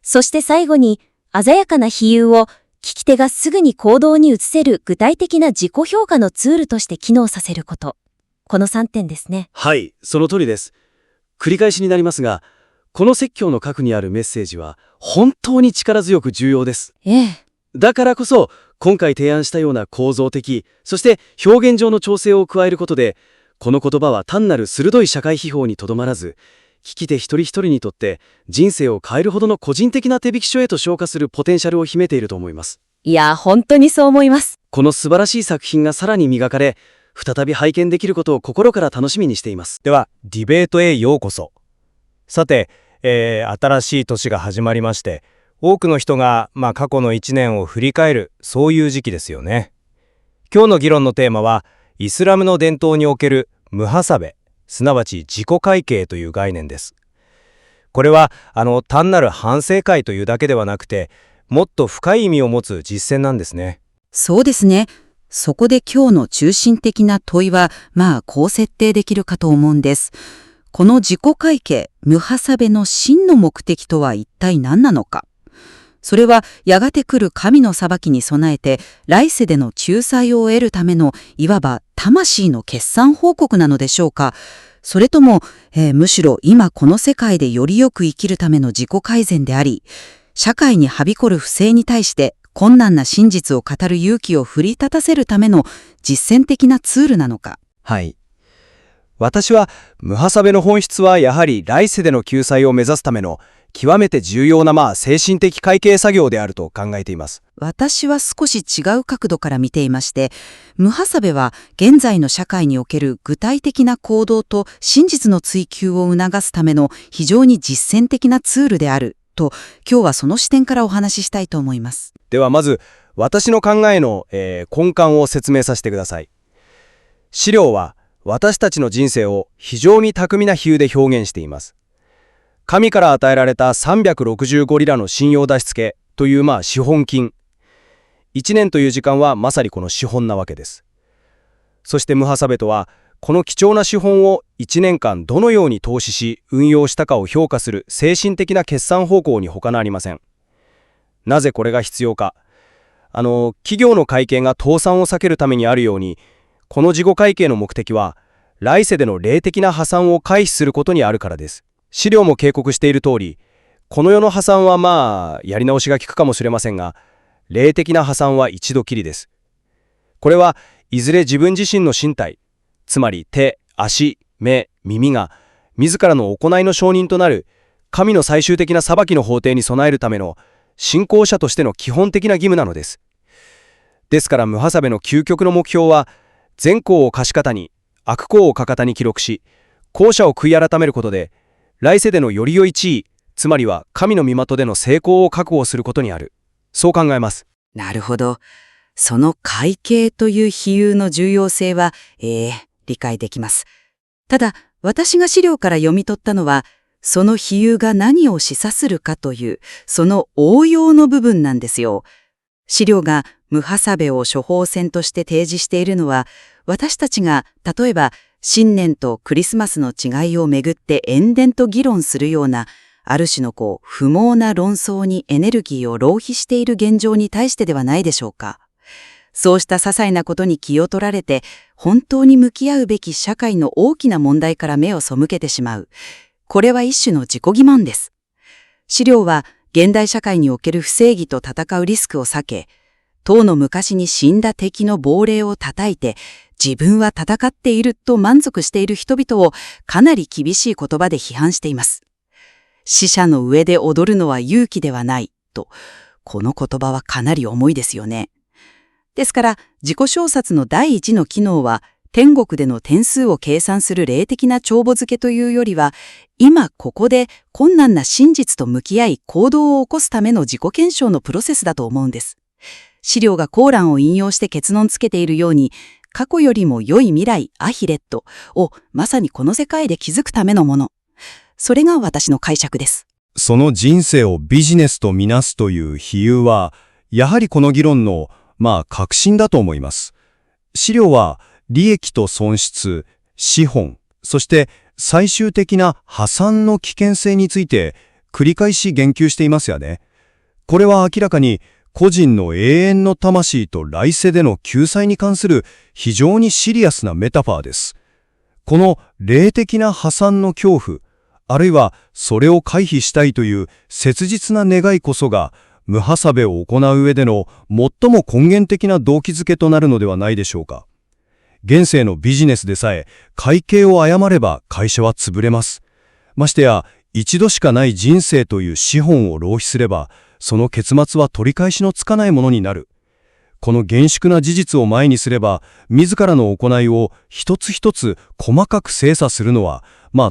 そして最後に、鮮やかな比喩を、聞き手がすぐに行動に移せる具体的な自己評価のツールとして機能させること。この3点ですね。はい、その通りです。繰り返しになりますが、この説教の核にあるメッセージは本当に力強く重要です。だからこそ、今回提案したような構造的、そして表現上の調整を加えることで、この言葉は単なる鋭い社会批評にとどまらず、聞き手一人一人にとって人生を変えるほどの個人的な手引き書へと昇華するポテンシャルを秘めていると思います。いや、本当にそう思います。この素晴らしい作品がさらに磨かれ、再び拝見できることを心から楽しみにしています。では、ディベートへようこそ。さて、新しい年が始まりまして、多くの人が、過去の1年を振り返る、そういう時期ですよね。今日の議論のテーマは、イスラムの伝統におけるムハサベ、すなわち自己会計という概念です。これは単なる反省会というだけではなくて、もっと深い意味を持つ実践なんですね。そうですね。そこで今日の中心的な問いは、こう設定できるかと思うんです。この自己会計、ムハサベの真の目的とは一体何なのか。それはやがて来る神の裁きに備えて来世での仲裁を得るためのいわば魂の決算報告なのでしょうか。それとも、むしろ今この世界でよりよく生きるための自己改善であり、社会にはびこる不正に対して困難な真実を語る勇気を奮い立たせるための実践的なツールなのか。はい。私はムハサベの本質はやはり来世での救済を目指すための極めて重要な精神的会計作業であると考えています。私は少し違う角度から見ていまして、ムハサベは現在の社会における具体的な行動と真実の追求を促すための非常に実践的なツールであると、今日はその視点からお話ししたいと思います。ではまず、私の考えの、根幹を説明させてください。資料は私たちの人生を非常に巧みな比喩で表現しています。神から与えられた365リラの信用出し付けという資本金。1年という時間はまさにこの資本なわけです。そしてムハサベとは、この貴重な資本を1年間どのように投資し運用したかを評価する精神的な決算方向に他なりません。なぜこれが必要か。企業の会計が倒産を避けるためにあるように、この事後会計の目的は、来世での霊的な破産を回避することにあるからです。資料も警告している通り、この世の破産はやり直しが効くかもしれませんが、霊的な破産は一度きりです。これはいずれ自分自身の身体、つまり手、足、目、耳が自らの行いの証人となる神の最終的な裁きの法廷に備えるための信仰者としての基本的な義務なのです。ですからムハサベの究極の目標は、善行を可視方に、悪行をかかたに記録し、後者を悔い改めることで、来世でのより良い地位、つまりは神の御元での成功を確保することにある。そう考えます。なるほど。その会計という比喩の重要性は、理解できます。ただ、私が資料から読み取ったのは、その比喩が何を示唆するかという、その応用の部分なんですよ。資料がムハサベを処方箋として提示しているのは、私たちが例えば新年とクリスマスの違いをめぐって延々と議論するような、ある種の不毛な論争にエネルギーを浪費している現状に対してではないでしょうか。そうした些細なことに気を取られて、本当に向き合うべき社会の大きな問題から目を背けてしまう。これは一種の自己欺瞞です。資料は現代社会における不正義と戦うリスクを避け、当の昔に死んだ敵の亡霊を叩いて、自分は戦っていると満足している人々をかなり厳しい言葉で批判しています。死者の上で踊るのは勇気ではないと、この言葉はかなり重いですよね。ですから、自己証察の第一の機能は、天国での点数を計算する霊的な帳簿付けというよりは、今ここで困難な真実と向き合い行動を起こすための自己検証のプロセスだと思うんです。資料がコーランを引用して結論つけているように、過去よりも良い未来、アヒレットをまさにこの世界で築くためのもの。それが私の解釈です。その人生をビジネスとみなすという比喩は、やはりこの議論の、核心だと思います。資料は、利益と損失、資本、そして最終的な破産の危険性について繰り返し言及していますよね。これは明らかに個人の永遠の魂と来世での救済に関する非常にシリアスなメタファーです。この霊的な破産の恐怖、あるいはそれを回避したいという切実な願いこそが、ムハサベを行う上での最も根源的な動機づけとなるのではないでしょうか。現世のビジネスでさえ会計を誤れば会社は潰れます。ましてや一度しかない人生という資本を浪費すれば、その結末は取り返しのつかないものになる。この厳粛な事実を前にすれば、自らの行いを一つ一つ細かく精査するのは、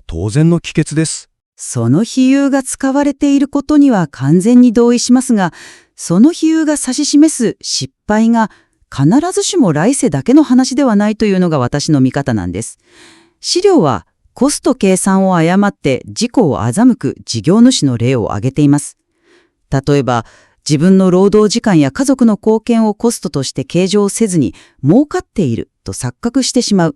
当然の帰結です。その比喩が使われていることには完全に同意しますが、その比喩が指し示す失敗が必ずしも来世だけの話ではないというのが私の見方なんです。資料はコスト計算を誤って自己を欺く事業主の例を挙げています。例えば、自分の労働時間や家族の貢献をコストとして計上せずに儲かっていると錯覚してしまう。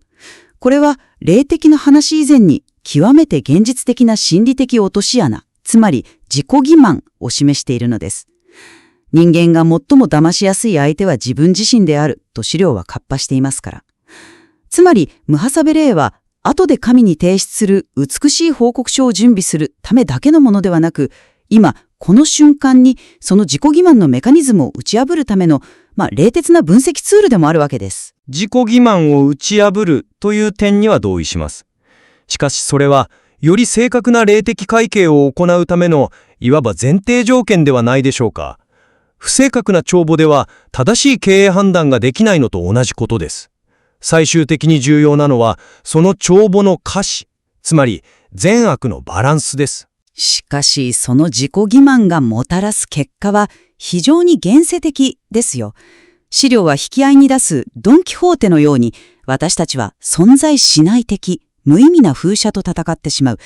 これは霊的な話以前に極めて現実的な心理的落とし穴、つまり自己欺瞞を示しているのです。人間が最も騙しやすい相手は自分自身であると資料は喝破していますから。つまり、ムハサベ霊は後で神に提出する美しい報告書を準備するためだけのものではなく、今、この瞬間にその自己欺瞞のメカニズムを打ち破るための、冷徹な分析ツールでもあるわけです。自己欺瞞を打ち破るという点には同意します。しかしそれはより正確な霊的会計を行うためのいわば前提条件ではないでしょうか。不正確な帳簿では正しい経営判断ができないのと同じことです。最終的に重要なのはその帳簿の可視、つまり善悪のバランスです。しかし、その自己欺瞞がもたらす結果は非常に現世的ですよ。資料は引き合いに出すドン・キホーテのように、私たちは存在しない敵、無意味な風車と戦ってしまう。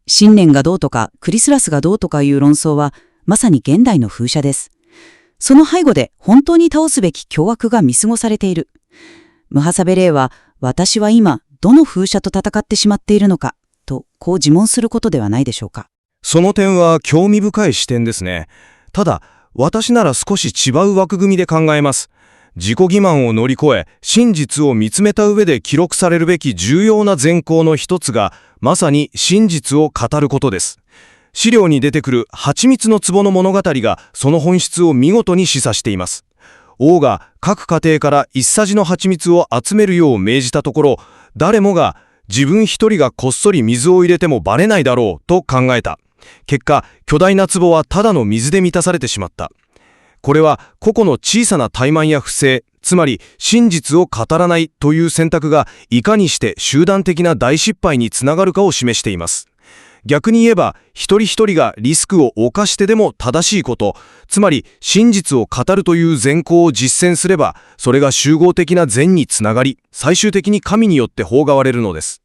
新年がどうとかクリスマスがどうとかいう論争はまさに現代の風車です。その背後で本当に倒すべき凶悪が見過ごされている。ムハサベレイは、私は今どの風車と戦ってしまっているのかとこう自問することではないでしょうか。その点は興味深い視点ですね。ただ、私なら少し違う枠組みで考えます。自己欺瞞を乗り越え、真実を見つめた上で記録されるべき重要な善行の一つが、まさに真実を語ることです。資料に出てくる蜂蜜の壺の物語がその本質を見事に示唆しています。王が各家庭から一さじの蜂蜜を集めるよう命じたところ、誰もが自分一人がこっそり水を入れてもバレないだろうと考えた。結果、巨大な壺はただの水で満たされてしまった。これは個々の小さな怠慢や不正、つまり真実を語らないという選択がいかにして集団的な大失敗につながるかを示しています。逆に言えば、一人一人がリスクを冒してでも正しいこと、つまり真実を語るという善行を実践すれば、それが集合的な善につながり、最終的に神によって奉われるのです。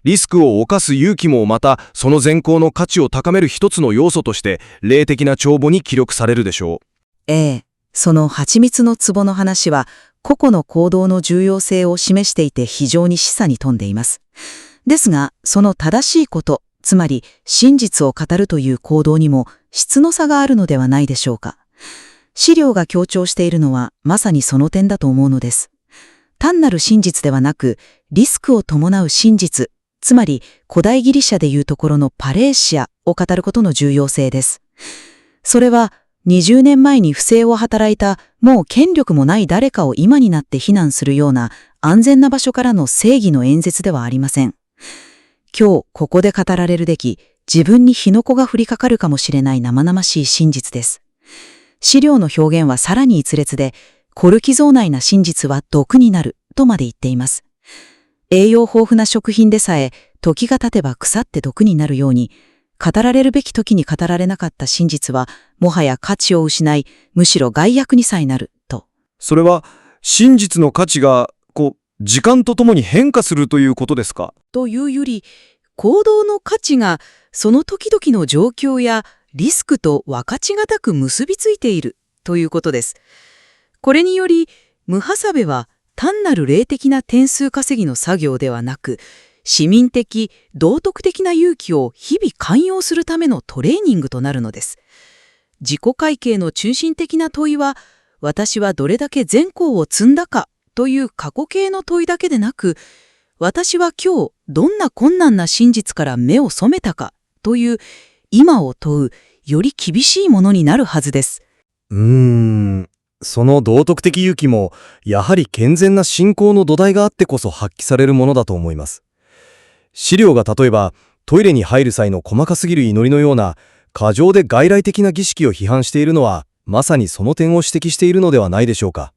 リスクを冒す勇気もまた、その善行の価値を高める一つの要素として、霊的な帳簿に記録されるでしょう。その蜂蜜の壺の話は、個々の行動の重要性を示していて非常に示唆に富んでいます。ですが、その正しいこと、つまり真実を語るという行動にも質の差があるのではないでしょうか。資料が強調しているのはまさにその点だと思うのです。単なる真実ではなく、リスクを伴う真実、つまり古代ギリシャでいうところのパレーシアを語ることの重要性です。それは20年前に不正を働いたもう権力もない誰かを今になって非難するような安全な場所からの正義の演説ではありません。今日ここで語られるべき自分に火の粉が降りかかるかもしれない生々しい真実です。資料の表現はさらに逸烈で、コルキゾー内な真実は毒になるとまで言っています。栄養豊富な食品でさえ時が経てば腐って毒になるように、語られるべき時に語られなかった真実はもはや価値を失い、むしろ害悪にさえなると。それは真実の価値が時間とともに変化するということですか？というより、行動の価値がその時々の状況やリスクと分かちがたく結びついているということです。これにより、ムハサベは単なる霊的な点数稼ぎの作業ではなく、市民的、道徳的な勇気を日々寛容するためのトレーニングとなるのです。自己会計の中心的な問いは、私はどれだけ善行を積んだかという過去形の問いだけでなく、私は今日どんな困難な真実から目を染めたかという今を問うより厳しいものになるはずです。その道徳的勇気もやはり健全な信仰の土台があってこそ発揮されるものだと思います。資料が例えばトイレに入る際の細かすぎる祈りのような過剰で外来的な儀式を批判しているのは、まさにその点を指摘しているのではないでしょうか。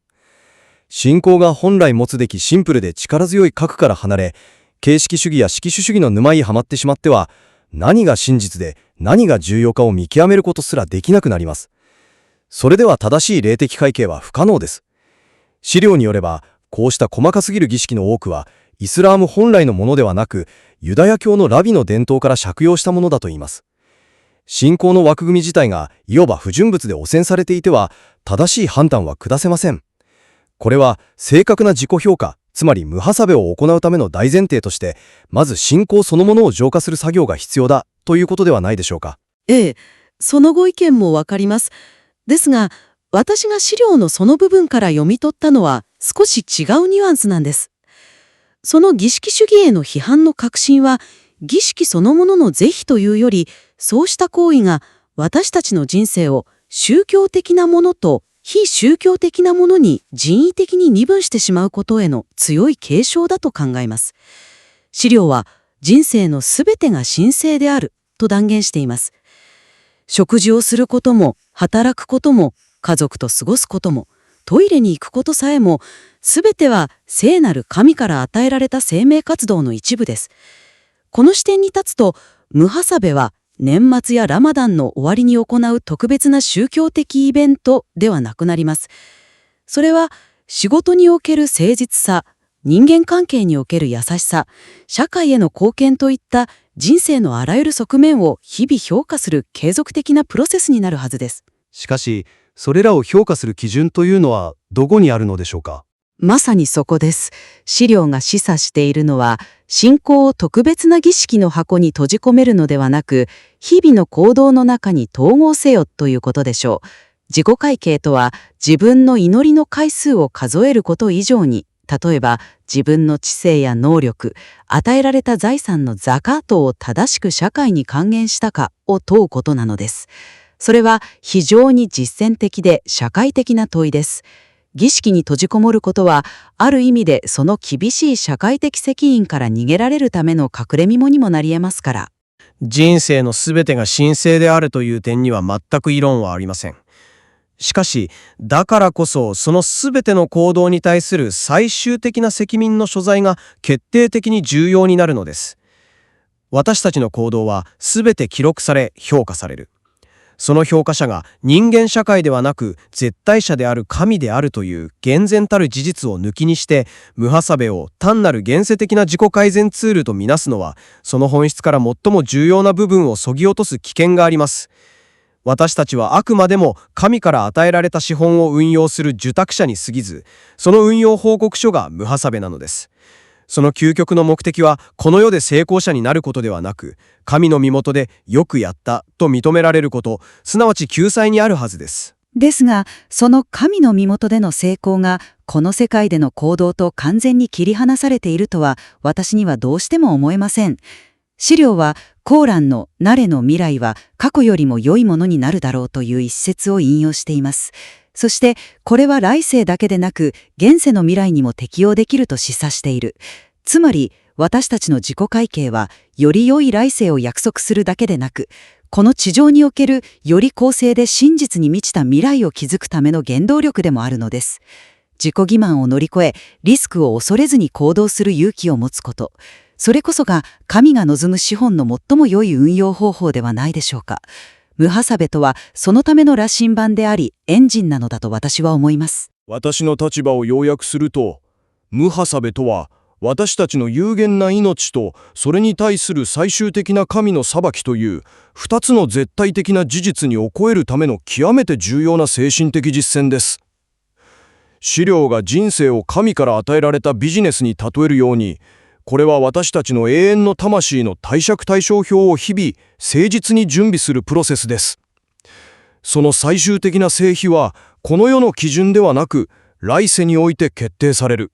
信仰が本来持つべきシンプルで力強い核から離れ、形式主義や式主主義の沼にはまってしまっては、何が真実で何が重要かを見極めることすらできなくなります。それでは正しい霊的会計は不可能です。資料によれば、こうした細かすぎる儀式の多くは、イスラーム本来のものではなく、ユダヤ教のラビの伝統から借用したものだといいます。信仰の枠組み自体がいわば不純物で汚染されていては、正しい判断は下せません。これは正確な自己評価、つまりムハサベを行うための大前提として、まず信仰そのものを浄化する作業が必要だということではないでしょうか。そのご意見もわかります。ですが、私が資料のその部分から読み取ったのは少し違うニュアンスなんです。その儀式主義への批判の核心は、儀式そのものの是非というより、そうした行為が私たちの人生を宗教的なものと非宗教的なものに人為的に二分してしまうことへの強い警鐘だと考えます。資料は人生のすべてが神聖であると断言しています。食事をすることも、働くことも、家族と過ごすことも、トイレに行くことさえも、すべては聖なる神から与えられた生命活動の一部です。この視点に立つと、ムハサベは年末やラマダンの終わりに行う特別な宗教的イベントではなくなります。それは仕事における誠実さ、人間関係における優しさ、社会への貢献といった人生のあらゆる側面を日々評価する継続的なプロセスになるはずです。しかし、それらを評価する基準というのはどこにあるのでしょうか？まさにそこです。資料が示唆しているのは、信仰を特別な儀式の箱に閉じ込めるのではなく、日々の行動の中に統合せよということでしょう。自己会計とは、自分の祈りの回数を数えること以上に、例えば自分の知性や能力、与えられた財産のザカートを正しく社会に還元したかを問うことなのです。それは非常に実践的で社会的な問いです。儀式に閉じこもることは、ある意味でその厳しい社会的責任から逃げられるための隠れ蓑にもなり得ますから。人生のすべてが神聖であるという点には全く異論はありません。しかし、だからこそそのすべての行動に対する最終的な責任の所在が決定的に重要になるのです。私たちの行動はすべて記録され評価される。その評価者が人間社会ではなく絶対者である神であるという厳然たる事実を抜きにして、ムハサベを単なる現世的な自己改善ツールとみなすのは、その本質から最も重要な部分を削ぎ落とす危険があります。私たちはあくまでも神から与えられた資本を運用する受託者に過ぎず、その運用報告書がムハサベなのです。その究極の目的は、この世で成功者になることではなく、神の身元でよくやったと認められること、すなわち救済にあるはずです。ですが、その神の身元での成功が、この世界での行動と完全に切り離されているとは、私にはどうしても思えません。資料は、コーランのナレの未来は過去よりも良いものになるだろうという一節を引用しています。そして、これは来世だけでなく、現世の未来にも適用できると示唆している。つまり、私たちの自己会計は、より良い来世を約束するだけでなく、この地上におけるより公正で真実に満ちた未来を築くための原動力でもあるのです。自己欺瞞を乗り越え、リスクを恐れずに行動する勇気を持つこと。それこそが神が望む資本の最も良い運用方法ではないでしょうか。ムハサベとはそのための羅針盤であり、エンジンなのだと私は思います。私の立場を要約すると、ムハサベとは私たちの有限な命とそれに対する最終的な神の裁きという二つの絶対的な事実にを超えるための極めて重要な精神的実践です。資料が人生を神から与えられたビジネスに例えるように、これは私たちの永遠の魂の貸借対照表を日々誠実に準備するプロセスです。その最終的な成否はこの世の基準ではなく来世において決定される。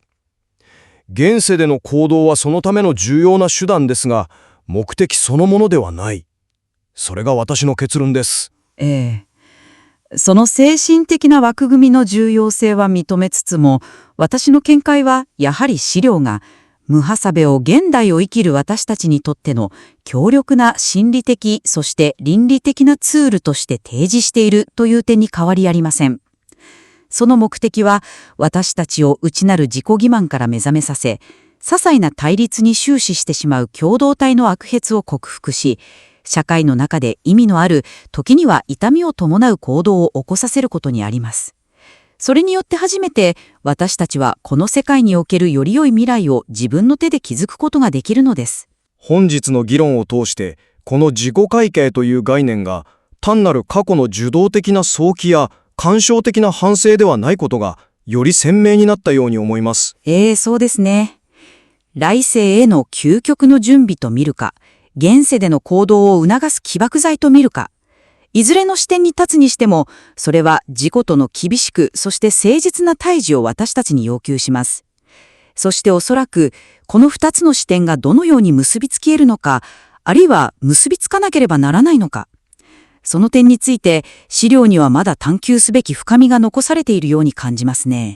現世での行動はそのための重要な手段ですが、目的そのものではない。それが私の結論です。その精神的な枠組みの重要性は認めつつも、私の見解はやはり資料がムハサベを現代を生きる私たちにとっての強力な心理的そして倫理的なツールとして提示しているという点に変わりありません。その目的は私たちを内なる自己欺瞞から目覚めさせ、些細な対立に終始してしまう共同体の悪癖を克服し、社会の中で意味のある、時には痛みを伴う行動を起こさせることにあります。それによって初めて私たちはこの世界におけるより良い未来を自分の手で築くことができるのです。本日の議論を通してこの自己会計という概念が単なる過去の受動的な想起や感傷的な反省ではないことがより鮮明になったように思います。そうですね。来世への究極の準備と見るか、現世での行動を促す起爆剤と見るか、いずれの視点に立つにしても、それは自己との厳しく、そして誠実な対峙を私たちに要求します。そしておそらく、この二つの視点がどのように結びつけるのか、あるいは結びつかなければならないのか。その点について、資料にはまだ探求すべき深みが残されているように感じますね。